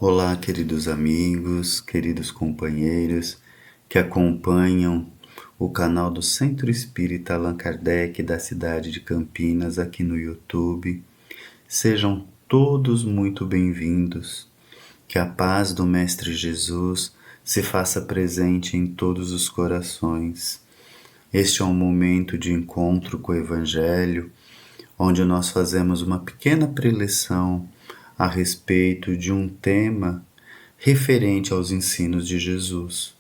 Olá, queridos amigos, queridos companheiros que acompanham o canal do Centro Espírita Allan Kardec da cidade de Campinas aqui no YouTube. Sejam todos muito bem-vindos. Que a paz do Mestre Jesus se faça presente em todos os corações. Este é um momento de encontro com o Evangelho, onde nós fazemos uma pequena preleção a respeito de um tema referente aos ensinos de Jesus.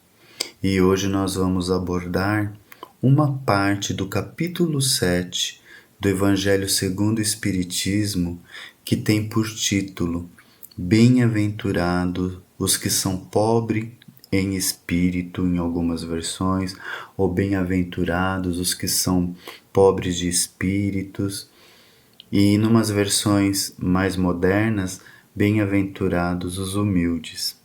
E hoje nós vamos abordar uma parte do capítulo 7 do Evangelho segundo o Espiritismo, que tem por título Bem-aventurados os que são pobres em espírito, em algumas versões, ou bem-aventurados os que são pobres de espíritos, e em umas versões mais modernas, bem-aventurados os humildes.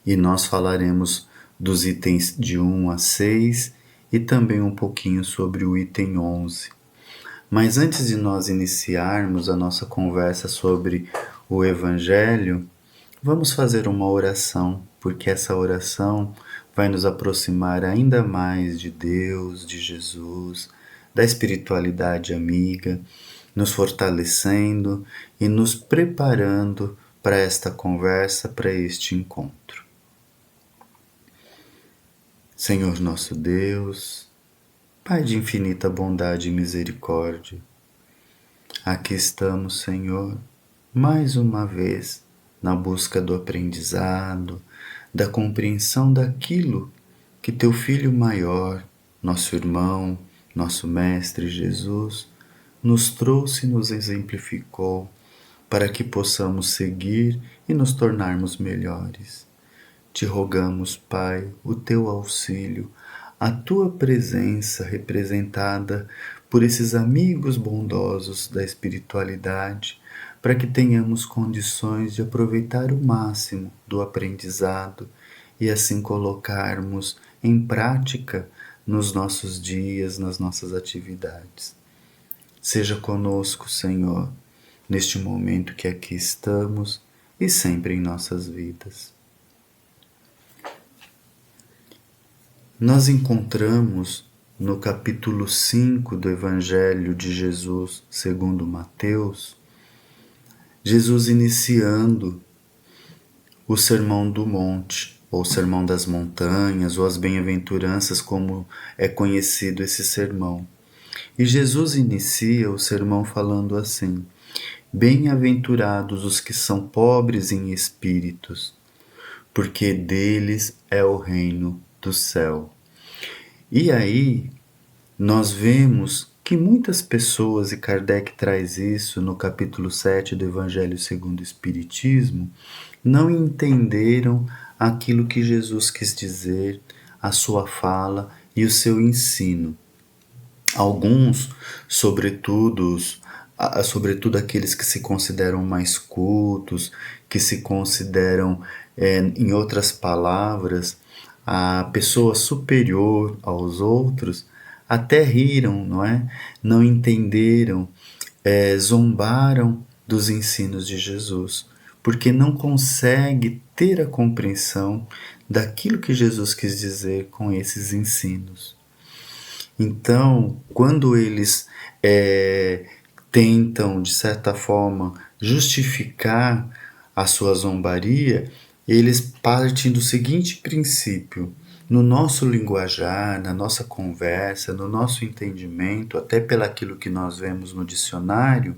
E nós falaremos dos itens de 1 a 6 e também um pouquinho sobre o item 11. Mas antes de nós iniciarmos a nossa conversa sobre o Evangelho, vamos fazer uma oração, porque essa oração vai nos aproximar ainda mais de Deus, de Jesus, da espiritualidade amiga, nos fortalecendo e nos preparando para esta conversa, para este encontro. Senhor nosso Deus, Pai de infinita bondade e misericórdia, aqui estamos, Senhor, mais uma vez na busca do aprendizado, da compreensão daquilo que Teu Filho maior, nosso irmão, nosso Mestre Jesus, nos trouxe e nos exemplificou para que possamos seguir e nos tornarmos melhores. Te rogamos, Pai, o Teu auxílio, a Tua presença representada por esses amigos bondosos da espiritualidade, para que tenhamos condições de aproveitar o máximo do aprendizado e assim colocarmos em prática nos nossos dias, nas nossas atividades. Seja conosco, Senhor, neste momento que aqui estamos e sempre em nossas vidas. Nós encontramos no capítulo 5 do Evangelho de Jesus segundo Mateus, Jesus iniciando o Sermão do Monte, ou Sermão das Montanhas, ou as Bem-aventuranças, como é conhecido esse sermão. E Jesus inicia o sermão falando assim: Bem-aventurados os que são pobres em espíritos, porque deles é o reino do céu. E aí nós vemos que muitas pessoas, e Kardec traz isso no capítulo 7 do Evangelho segundo o Espiritismo, não entenderam aquilo que Jesus quis dizer, a sua fala e o seu ensino. Alguns, sobretudo aqueles que se consideram mais cultos, que se consideram, em outras palavras, a pessoa superior aos outros, até riram, não é? Não entenderam, zombaram dos ensinos de Jesus, porque não consegue ter a compreensão daquilo que Jesus quis dizer com esses ensinos. Então, quando eles tentam, de certa forma, justificar a sua zombaria, eles partem do seguinte princípio: no nosso linguajar, na nossa conversa, no nosso entendimento, até pelaquilo que nós vemos no dicionário,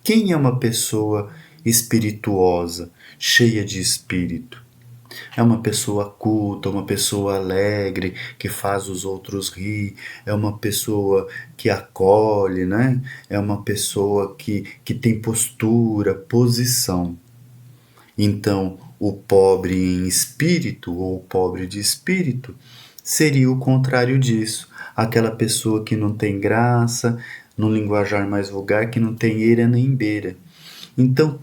quem é uma pessoa espirituosa, cheia de espírito? É uma pessoa culta, uma pessoa alegre, que faz os outros rir, é uma pessoa que acolhe, né? É uma pessoa que tem postura, posição. Então, o pobre em espírito, ou o pobre de espírito, seria o contrário disso. Aquela pessoa que não tem graça, no linguajar mais vulgar, que não tem eira nem beira. Então,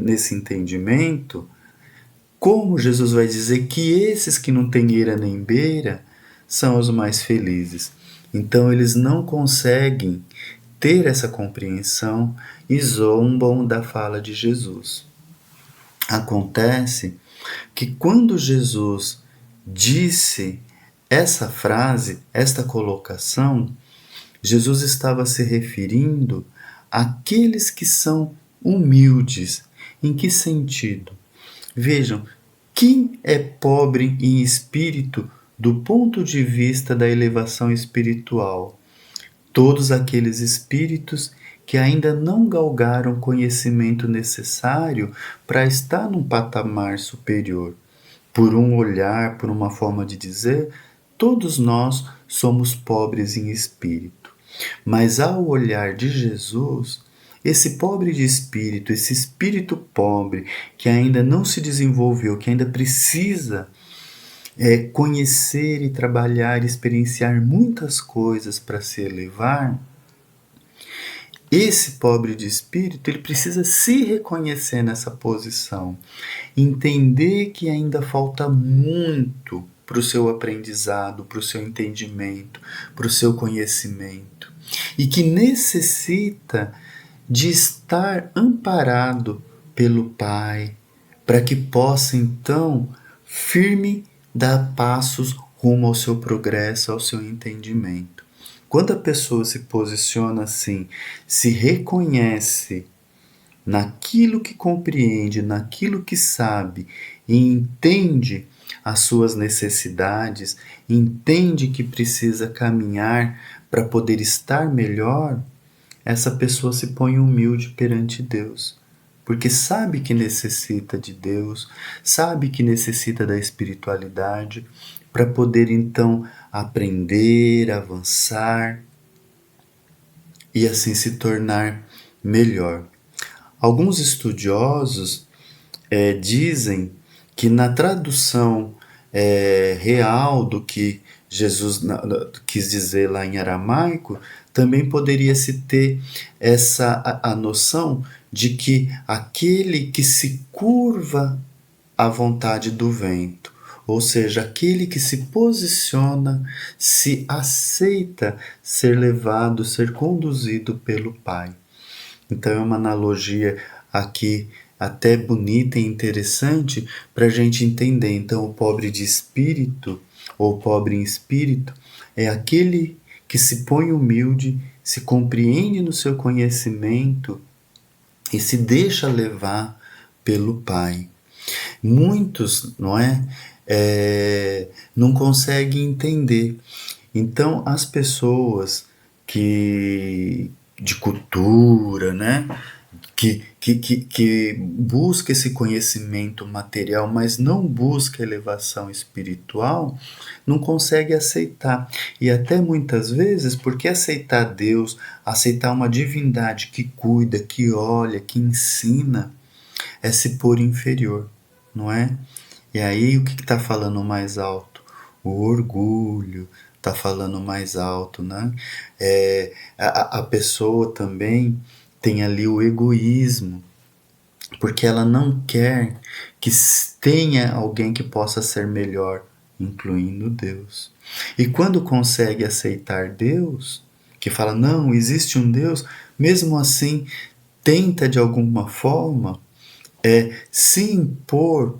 nesse entendimento, como Jesus vai dizer que esses que não têm eira nem beira são os mais felizes? Então eles não conseguem ter essa compreensão e zombam da fala de Jesus. Acontece que quando Jesus disse essa frase, esta colocação, Jesus estava se referindo àqueles que são humildes. Em que sentido? Vejam, quem é pobre em espírito do ponto de vista da elevação espiritual? Todos aqueles espíritos que ainda não galgaram o conhecimento necessário para estar num patamar superior. Por um olhar, por uma forma de dizer, todos nós somos pobres em espírito. Mas ao olhar de Jesus, esse pobre de espírito, esse espírito pobre que ainda não se desenvolveu, que ainda precisa conhecer e trabalhar, experienciar muitas coisas para se elevar, esse pobre de espírito, ele precisa se reconhecer nessa posição, entender que ainda falta muito para o seu aprendizado, para o seu entendimento, para o seu conhecimento, e que necessita de estar amparado pelo Pai, para que possa então firme dar passos rumo ao seu progresso, ao seu entendimento. Quando a pessoa se posiciona assim, se reconhece naquilo que compreende, naquilo que sabe e entende as suas necessidades, entende que precisa caminhar para poder estar melhor, essa pessoa se põe humilde perante Deus, porque sabe que necessita de Deus, sabe que necessita da espiritualidade para poder então aprender, avançar e assim se tornar melhor. Alguns estudiosos dizem que na tradução real do que Jesus quis dizer lá em aramaico, também poderia se ter a noção de que aquele que se curva à vontade do vento, ou seja, aquele que se posiciona, se aceita ser levado, ser conduzido pelo Pai. Então é uma analogia aqui até bonita e interessante para a gente entender. Então, o pobre de espírito, ou pobre em espírito, é aquele que se põe humilde, se compreende no seu conhecimento e se deixa levar pelo Pai. Muitos, não é? Não conseguem entender. Então, as pessoas que de cultura, né? Que busca esse conhecimento material, mas não busca elevação espiritual, não consegue aceitar. E até muitas vezes, porque aceitar Deus, aceitar uma divindade que cuida, que olha, que ensina, é se pôr inferior, não é? E aí o que está falando mais alto? O orgulho está falando mais alto, né? A pessoa também tem ali o egoísmo, porque ela não quer que tenha alguém que possa ser melhor, incluindo Deus. E quando consegue aceitar Deus, que fala, não, existe um Deus, mesmo assim tenta de alguma forma se impor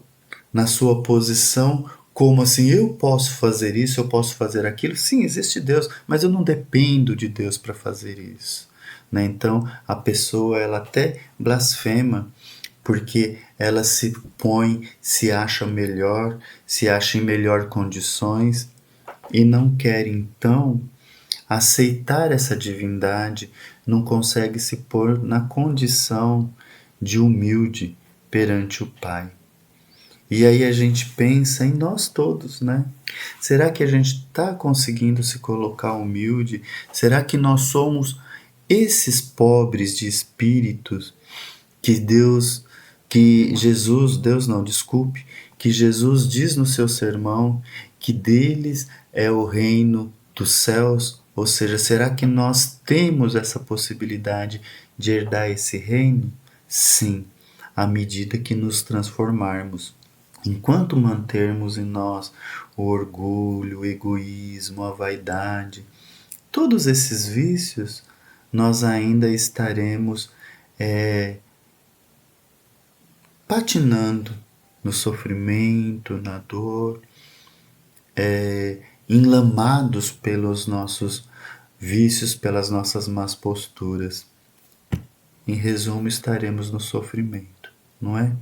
na sua posição, como assim, eu posso fazer isso, eu posso fazer aquilo. Sim, existe Deus, mas eu não dependo de Deus para fazer isso. Né? Então, a pessoa ela até blasfema, porque ela se põe, se acha melhor, se acha em melhor condições e não quer então aceitar essa divindade, não consegue se pôr na condição de humilde perante o Pai. E aí a gente pensa em nós todos, né? Será que a gente está conseguindo se colocar humilde? Será que nós somos esses pobres de espíritos que que Jesus diz no seu sermão que deles é o reino dos céus? Ou seja, será que nós temos essa possibilidade de herdar esse reino? Sim, à medida que nos transformarmos. Enquanto mantermos em nós o orgulho, o egoísmo, a vaidade, todos esses vícios, nós ainda estaremos patinando no sofrimento, na dor, enlamados pelos nossos vícios, pelas nossas más posturas. Em resumo, estaremos no sofrimento, não é?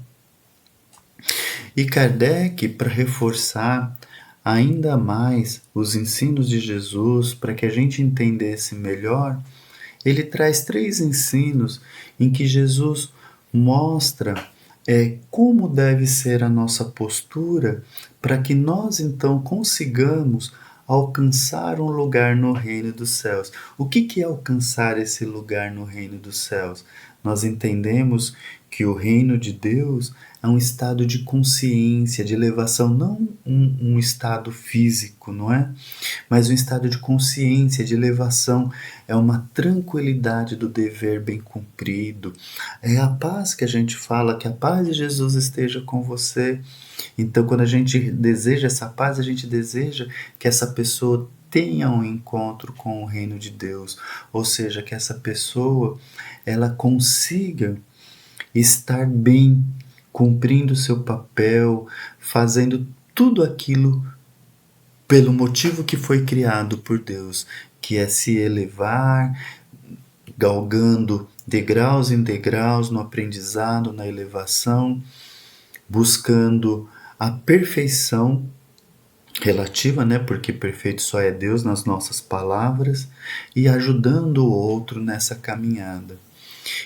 E Kardec, para reforçar ainda mais os ensinos de Jesus, para que a gente entendesse melhor, ele traz 3 ensinos em que Jesus mostra como deve ser a nossa postura para que nós então consigamos alcançar um lugar no reino dos céus. O que é alcançar esse lugar no reino dos céus? Nós entendemos que o reino de Deus é um estado de consciência, de elevação, não um estado físico, não é? Mas um estado de consciência, de elevação, é uma tranquilidade do dever bem cumprido, é a paz que a gente fala, que a paz de Jesus esteja com você. Então, quando a gente deseja essa paz, a gente deseja que essa pessoa tenha um encontro com o reino de Deus, ou seja, que essa pessoa ela consiga estar bem, cumprindo o seu papel, fazendo tudo aquilo pelo motivo que foi criado por Deus, que é se elevar, galgando degraus em degraus no aprendizado, na elevação, buscando a perfeição relativa, né? Porque perfeito só é Deus nas nossas palavras, e ajudando o outro nessa caminhada.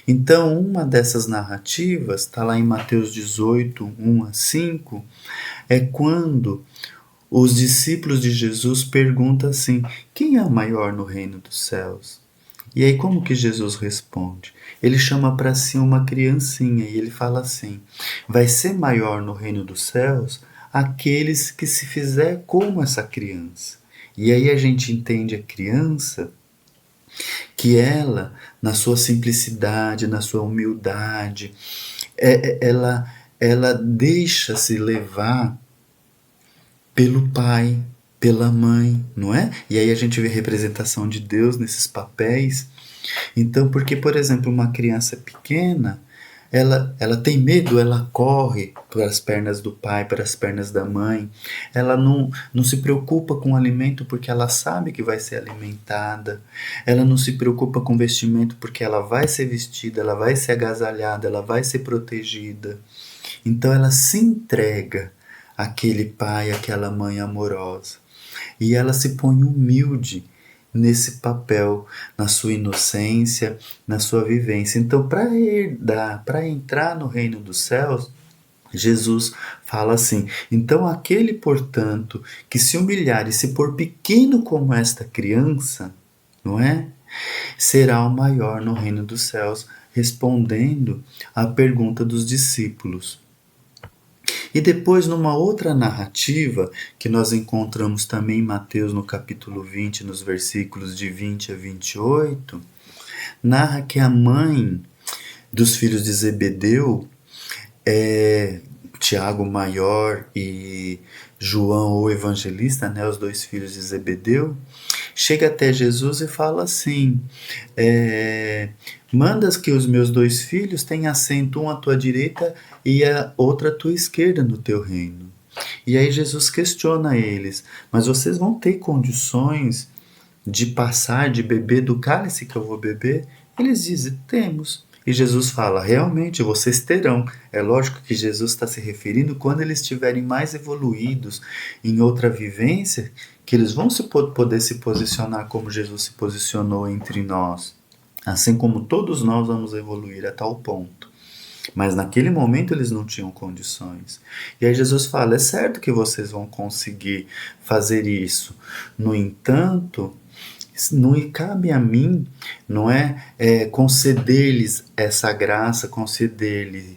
Então, uma dessas narrativas, está lá em Mateus 18, 1 a 5, é quando os discípulos de Jesus perguntam assim: quem é o maior no reino dos céus? E aí como que Jesus responde? Ele chama para si uma criancinha e ele fala assim: vai ser maior no reino dos céus aqueles que se fizer como essa criança. E aí a gente entende a criança que ela, na sua simplicidade, na sua humildade, ela deixa-se levar pelo pai, pela mãe, não é? E aí a gente vê a representação de Deus nesses papéis. Então, porque, por exemplo, uma criança pequena, ela tem medo, ela corre para as pernas do pai, para as pernas da mãe. Ela não se preocupa com o alimento porque ela sabe que vai ser alimentada. Ela não se preocupa com vestimento porque ela vai ser vestida, ela vai ser agasalhada, ela vai ser protegida. Então ela se entrega àquele pai, àquela mãe amorosa. E ela se põe humilde nesse papel, na sua inocência, na sua vivência. Então, para herdar, para entrar no reino dos céus, Jesus fala assim: então aquele, portanto, que se humilhar e se pôr pequeno como esta criança, não é? Será o maior no reino dos céus, respondendo à pergunta dos discípulos. E depois, numa outra narrativa, que nós encontramos também em Mateus no capítulo 20, nos versículos de 20 a 28, narra que a mãe dos filhos de Zebedeu, Tiago maior e João o evangelista, né, os 2 filhos de Zebedeu, chega até Jesus e fala assim: mandas que os meus 2 filhos tenham assento, um à tua direita e a outra à tua esquerda no teu reino. E aí Jesus questiona eles: mas vocês vão ter condições de passar, de beber do cálice que eu vou beber? Eles dizem: temos. E Jesus fala: realmente vocês terão. É lógico que Jesus está se referindo quando eles estiverem mais evoluídos em outra vivência, que eles vão poder se posicionar como Jesus se posicionou entre nós. Assim como todos nós vamos evoluir a tal ponto. Mas naquele momento eles não tinham condições. E aí Jesus fala: é certo que vocês vão conseguir fazer isso. No entanto, não cabe a mim, não é, conceder-lhes essa graça, conceder-lhes.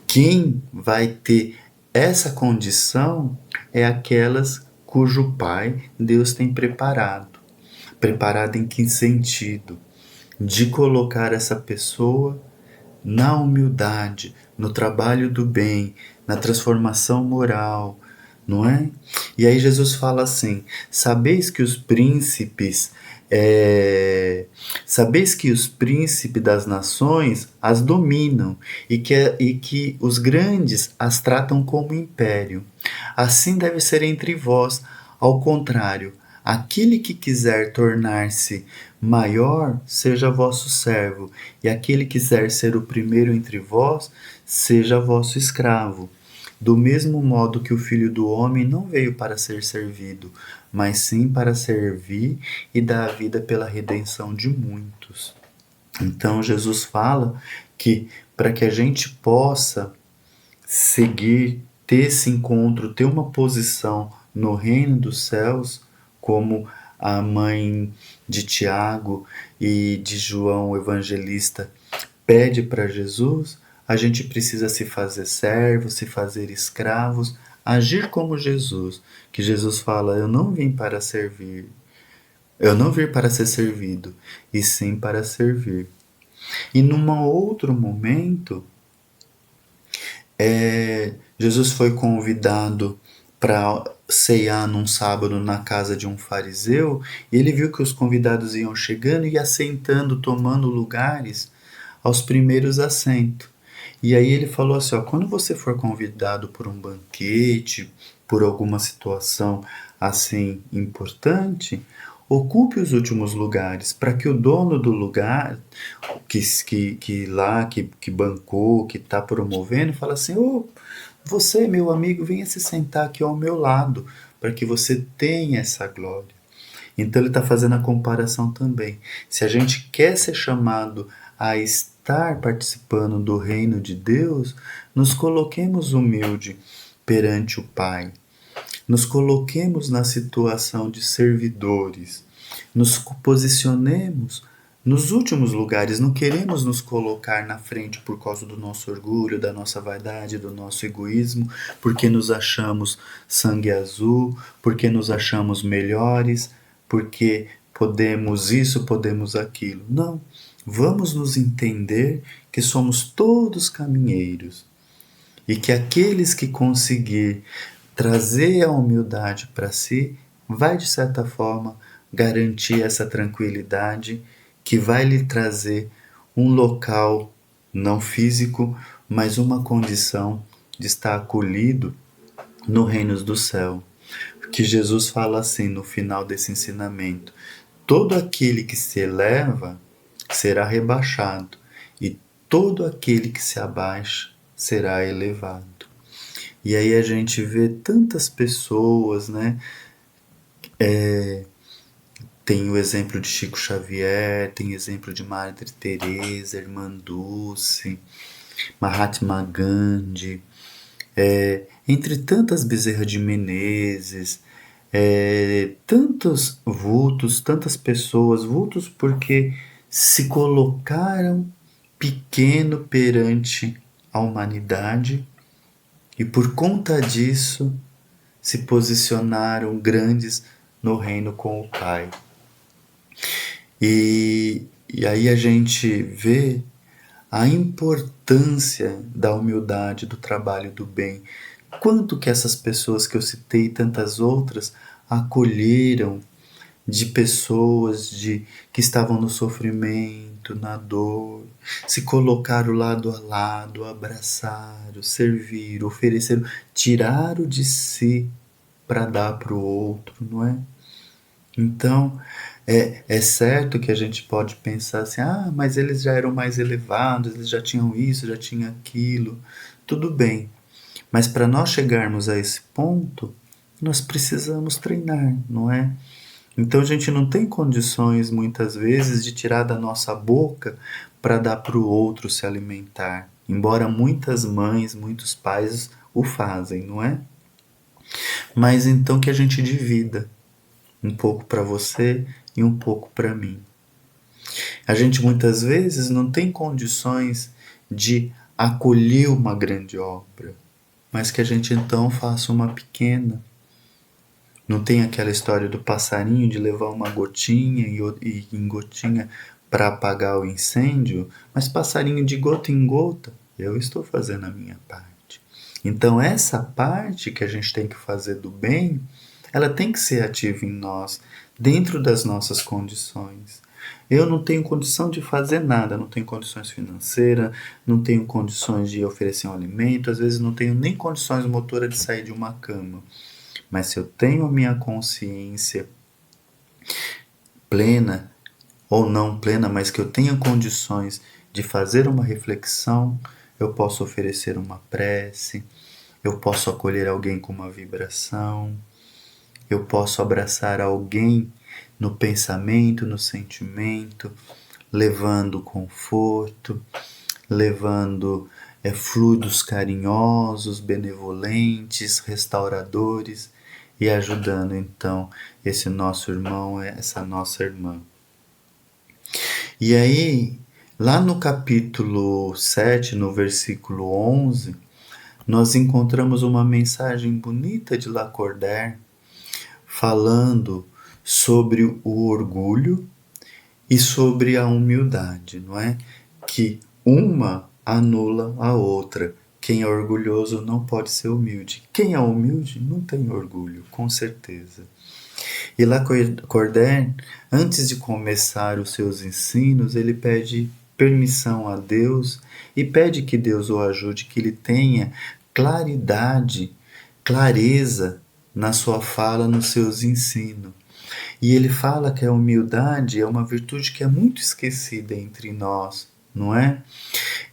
Quem vai ter essa condição é aquelas cujo Pai Deus tem preparado. Preparado em que sentido? De colocar essa pessoa na humildade, no trabalho do bem, na transformação moral, não é? E aí Jesus fala assim: sabeis que os príncipes Sabeis que os príncipes das nações as dominam e que os grandes as tratam como império. Assim deve ser entre vós. Ao contrário, aquele que quiser tornar-se maior, seja vosso servo, e aquele que quiser ser o primeiro entre vós, seja vosso escravo. Do mesmo modo que o Filho do Homem não veio para ser servido, mas sim para servir e dar a vida pela redenção de muitos. Então Jesus fala que para que a gente possa seguir, ter esse encontro, ter uma posição no reino dos céus, como a mãe de Tiago e de João o Evangelista pede para Jesus, a gente precisa se fazer servos, se fazer escravos, agir como Jesus, que Jesus fala: eu não vim para servir, eu não vim para ser servido, e sim para servir. E num outro momento, Jesus foi convidado para ceiar num sábado na casa de um fariseu, e ele viu que os convidados iam chegando e assentando, tomando lugares aos primeiros assentos. E aí ele falou assim, ó, quando você for convidado por um banquete, por alguma situação assim importante, ocupe os últimos lugares, para que o dono do lugar, que bancou, que está promovendo, fala assim, ô, você, meu amigo, venha se sentar aqui ao meu lado, para que você tenha essa glória. Então ele está fazendo a comparação também. Se a gente quer ser chamado a estar participando do reino de Deus, nos coloquemos humilde perante o Pai. Nos coloquemos na situação de servidores. Nos posicionemos nos últimos lugares. Não queremos nos colocar na frente por causa do nosso orgulho, da nossa vaidade, do nosso egoísmo, porque nos achamos sangue azul, porque nos achamos melhores, porque podemos isso, podemos aquilo. Não. Vamos nos entender que somos todos caminheiros e que aqueles que conseguir trazer a humildade para si vai, de certa forma, garantir essa tranquilidade que vai lhe trazer um local não físico, mas uma condição de estar acolhido no reino do céu. Que Jesus fala assim no final desse ensinamento: todo aquele que se eleva será rebaixado, e todo aquele que se abaixa será elevado. E aí a gente vê tantas pessoas, né? Tem o exemplo de Chico Xavier, tem o exemplo de Madre Teresa, Irmã Dulce, Mahatma Gandhi, entre tantas Bezerra de Menezes, tantos vultos, tantas pessoas, vultos porque se colocaram pequeno perante a humanidade e por conta disso se posicionaram grandes no reino com o Pai. E aí a gente vê a importância da humildade, do trabalho do bem. Quanto que essas pessoas que eu citei e tantas outras acolheram de pessoas que estavam no sofrimento, na dor, se colocaram lado a lado, abraçaram, serviram, ofereceram, tiraram de si para dar para o outro, não é? Então, é certo que a gente pode pensar assim, ah, mas eles já eram mais elevados, eles já tinham isso, já tinham aquilo, tudo bem. Mas para nós chegarmos a esse ponto, nós precisamos treinar, não é? Então a gente não tem condições, muitas vezes, de tirar da nossa boca para dar para o outro se alimentar. Embora muitas mães, muitos pais o fazem, não é? Mas então que a gente divida um pouco para você e um pouco para mim. A gente muitas vezes não tem condições de acolher uma grande obra, mas que a gente então faça uma pequena. Não tem aquela história do passarinho de levar uma gotinha e em gotinha para apagar o incêndio, mas passarinho de gota em gota, eu estou fazendo a minha parte. Então essa parte que a gente tem que fazer do bem, ela tem que ser ativa em nós, dentro das nossas condições. Eu não tenho condição de fazer nada, não tenho condições financeiras, não tenho condições de oferecer um alimento, às vezes não tenho nem condições motoras de sair de uma cama. Mas se eu tenho a minha consciência plena, ou não plena, mas que eu tenha condições de fazer uma reflexão, eu posso oferecer uma prece, eu posso acolher alguém com uma vibração, eu posso abraçar alguém no pensamento, no sentimento, levando conforto, levando fluidos carinhosos, benevolentes, restauradores e ajudando então esse nosso irmão, essa nossa irmã. E aí, lá no capítulo 7, no versículo 11, nós encontramos uma mensagem bonita de Lacordaire falando sobre o orgulho e sobre a humildade, não é? Que uma anula a outra. Quem é orgulhoso não pode ser humilde. Quem é humilde não tem orgulho, com certeza. E Lacordaire, antes de começar os seus ensinos, ele pede permissão a Deus e pede que Deus o ajude, que ele tenha claridade, clareza na sua fala, nos seus ensinos. E ele fala que a humildade é uma virtude que é muito esquecida entre nós, não é?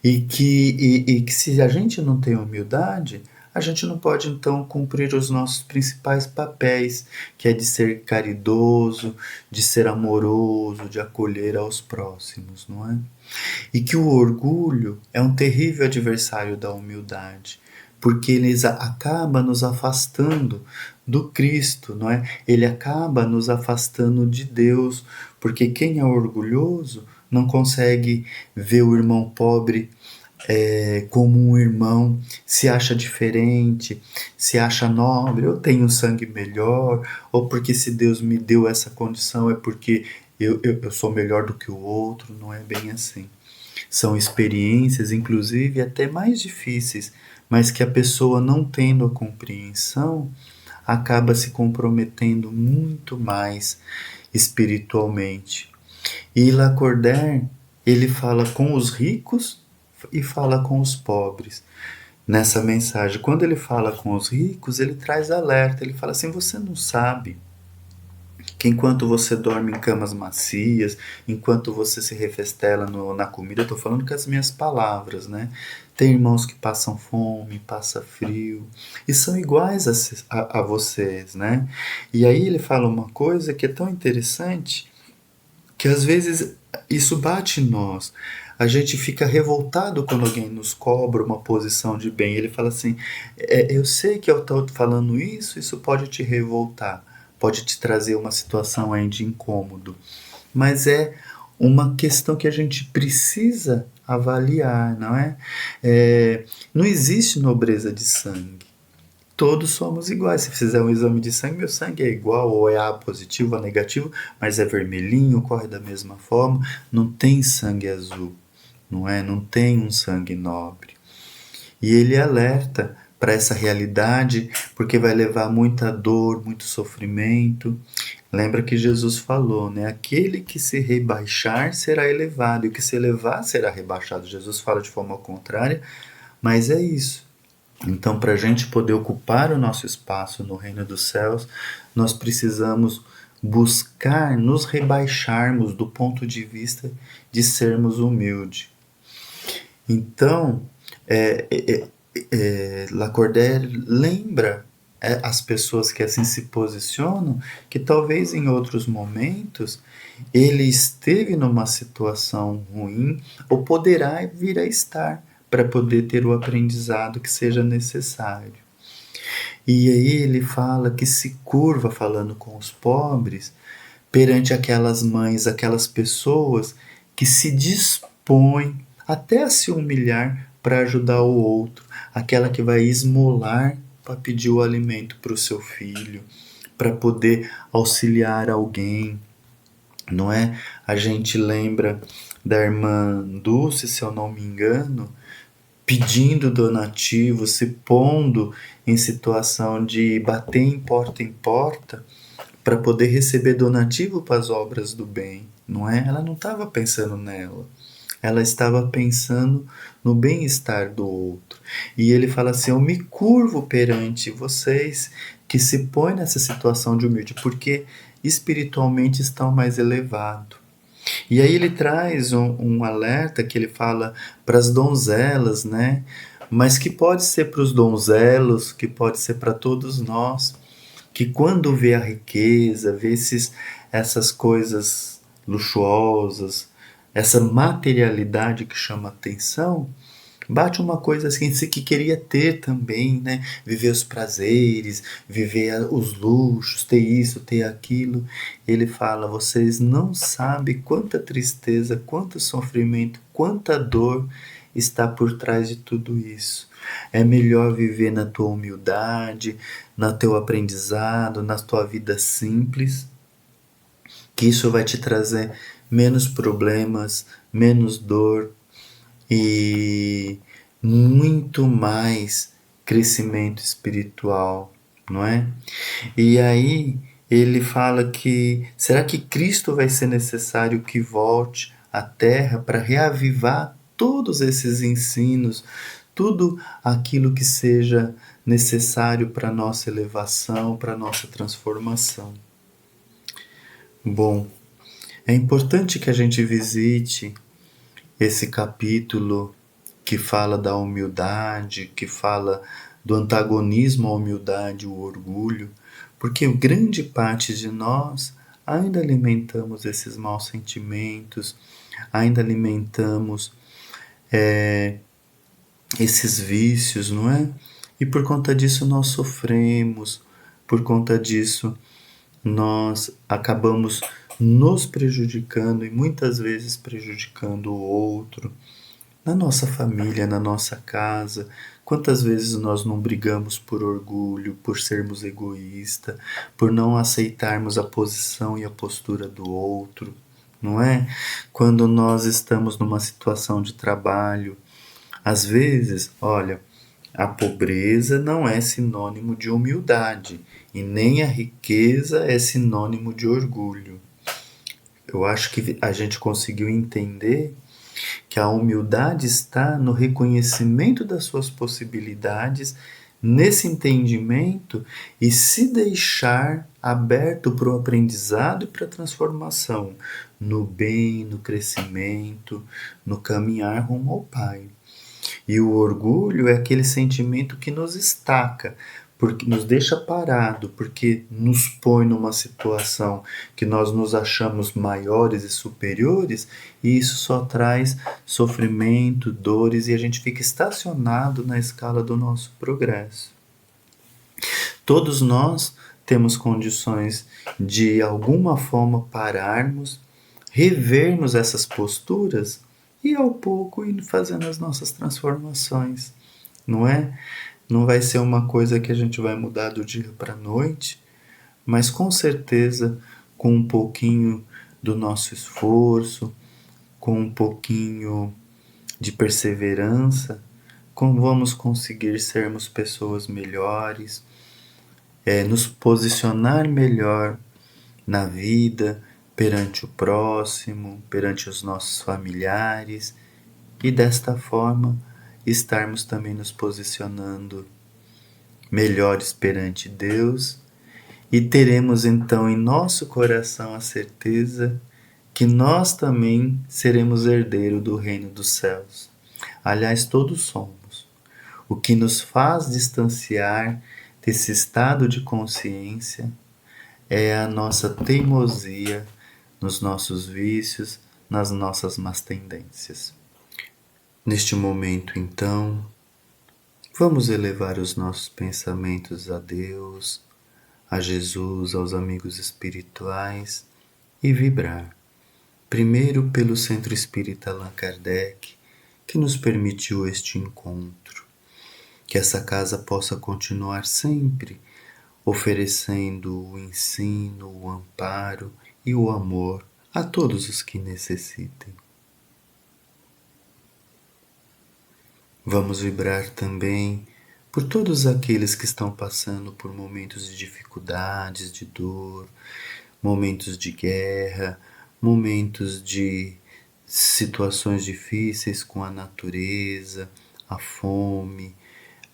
E que se a gente não tem humildade, a gente não pode então cumprir os nossos principais papéis, que é de ser caridoso, de ser amoroso, de acolher aos próximos, não é? E que o orgulho é um terrível adversário da humildade, porque ele acaba nos afastando do Cristo, não é? Ele acaba nos afastando de Deus, porque quem é orgulhoso não consegue ver o irmão pobre como um irmão, se acha diferente, se acha nobre, eu tenho sangue melhor, ou porque se Deus me deu essa condição é porque eu sou melhor do que o outro, não é bem assim. São experiências, inclusive, até mais difíceis, mas que a pessoa não tendo a compreensão acaba se comprometendo muito mais espiritualmente. E Lacordaire, ele fala com os ricos e fala com os pobres nessa mensagem. Quando ele fala com os ricos, ele traz alerta, ele fala assim: você não sabe que enquanto você dorme em camas macias, enquanto você se refestela na comida, eu estou falando com as minhas palavras, né? Tem irmãos que passam fome, passam frio, e são iguais a vocês, né? E aí ele fala uma coisa que é tão interessante, que às vezes isso bate em nós. A gente fica revoltado quando alguém nos cobra uma posição de bem. Ele fala assim: eu sei que eu estou falando isso pode te revoltar, pode te trazer uma situação aí de incômodo, mas é uma questão que a gente precisa avaliar, não é? Não existe nobreza de sangue. Todos somos iguais. Se fizer um exame de sangue, meu sangue é igual, ou é A positivo ou negativo, mas é vermelhinho, corre da mesma forma. Não tem sangue azul, não é? Não tem um sangue nobre. E ele alerta para essa realidade, porque vai levar muita dor, muito sofrimento. Lembra que Jesus falou, né? Aquele que se rebaixar será elevado, e o que se elevar será rebaixado. Jesus fala de forma contrária, mas é isso. Então, para a gente poder ocupar o nosso espaço no reino dos céus, nós precisamos buscar nos rebaixarmos do ponto de vista de sermos humildes. Então, Lacordaire lembra as pessoas que assim se posicionam, que talvez em outros momentos ele esteve numa situação ruim ou poderá vir a estar para poder ter o aprendizado que seja necessário. E aí ele fala que se curva falando com os pobres perante aquelas mães, aquelas pessoas que se dispõem até a se humilhar para ajudar o outro, aquela que vai esmolar para pedir o alimento para o seu filho, para poder auxiliar alguém, não é? A gente lembra da irmã Dulce, se eu não me engano, pedindo donativo, se pondo em situação de bater em porta para poder receber donativo para as obras do bem, não é? Ela não estava pensando nela. Ela estava pensando no bem-estar do outro. E ele fala assim: eu me curvo perante vocês que se põem nessa situação de humilde, porque espiritualmente estão mais elevados. E aí ele traz um alerta que ele fala para as donzelas, né? Mas que pode ser para os donzelos, que pode ser para todos nós, que quando vê a riqueza, vê essas coisas luxuosas, essa materialidade que chama atenção, bate uma coisa assim que queria ter também, né? Viver os prazeres, viver os luxos, ter isso, ter aquilo. Ele fala: vocês não sabem quanta tristeza, quanto sofrimento, quanta dor está por trás de tudo isso. É melhor viver na tua humildade, no teu aprendizado, na tua vida simples, que isso vai te trazer menos problemas, menos dor e muito mais crescimento espiritual, não é? E aí ele fala que será que Cristo vai ser necessário que volte à Terra para reavivar todos esses ensinos, tudo aquilo que seja necessário para a nossa elevação, para a nossa transformação? Bom, é importante que a gente visite esse capítulo que fala da humildade, que fala do antagonismo à humildade, o orgulho, porque grande parte de nós ainda alimentamos esses maus sentimentos, ainda alimentamos esses vícios, não é? E por conta disso nós sofremos, por conta disso nós acabamos nos prejudicando e muitas vezes prejudicando o outro. Na nossa família, na nossa casa, quantas vezes nós não brigamos por orgulho, por sermos egoístas, por não aceitarmos a posição e a postura do outro, não é? Quando nós estamos numa situação de trabalho, às vezes, olha, a pobreza não é sinônimo de humildade e nem a riqueza é sinônimo de orgulho. Eu acho que a gente conseguiu entender que a humildade está no reconhecimento das suas possibilidades, nesse entendimento e se deixar aberto para o aprendizado e para a transformação, no bem, no crescimento, no caminhar rumo ao Pai. E o orgulho é aquele sentimento que nos estaca, porque nos deixa parado, porque nos põe numa situação que nós nos achamos maiores e superiores, e isso só traz sofrimento, dores, e a gente fica estacionado na escala do nosso progresso. Todos nós temos condições de alguma forma pararmos, revermos essas posturas e ao pouco ir fazendo as nossas transformações, não é? Não vai ser uma coisa que a gente vai mudar do dia para a noite, mas com certeza com um pouquinho do nosso esforço, com um pouquinho de perseverança, como vamos conseguir sermos pessoas melhores, nos posicionar melhor na vida, perante o próximo, perante os nossos familiares e desta forma estarmos também nos posicionando melhores perante Deus e teremos então em nosso coração a certeza que nós também seremos herdeiros do reino dos céus. Aliás, todos somos. O que nos faz distanciar desse estado de consciência é a nossa teimosia nos nossos vícios, nas nossas más tendências. Neste momento, então, vamos elevar os nossos pensamentos a Deus, a Jesus, aos amigos espirituais e vibrar. Primeiro pelo Centro Espírita Allan Kardec, que nos permitiu este encontro. Que essa casa possa continuar sempre oferecendo o ensino, o amparo e o amor a todos os que necessitem. Vamos vibrar também por todos aqueles que estão passando por momentos de dificuldades, de dor, momentos de guerra, momentos de situações difíceis com a natureza, a fome,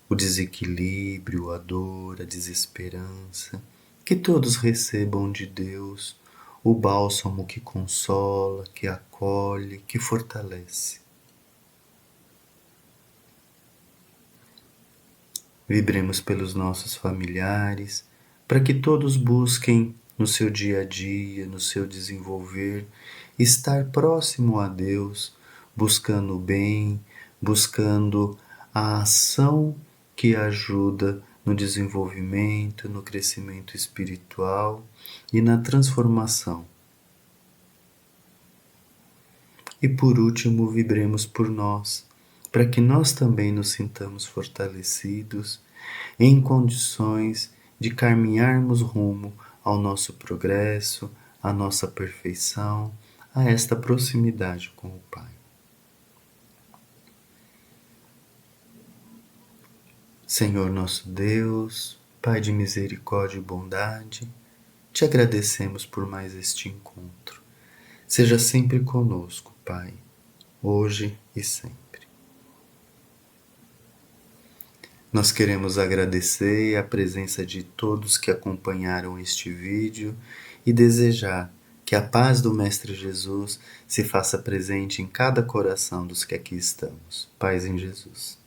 o desequilíbrio, a dor, a desesperança. Que todos recebam de Deus o bálsamo que consola, que acolhe, que fortalece. Vibremos pelos nossos familiares, para que todos busquem no seu dia a dia, no seu desenvolver, estar próximo a Deus, buscando o bem, buscando a ação que ajuda no desenvolvimento, no crescimento espiritual e na transformação. E por último, vibremos por nós, para que nós também nos sintamos fortalecidos, em condições de caminharmos rumo ao nosso progresso, à nossa perfeição, a esta proximidade com o Pai. Senhor nosso Deus, Pai de misericórdia e bondade, te agradecemos por mais este encontro. Seja sempre conosco, Pai, hoje e sempre. Nós queremos agradecer a presença de todos que acompanharam este vídeo e desejar que a paz do Mestre Jesus se faça presente em cada coração dos que aqui estamos. Paz em Jesus.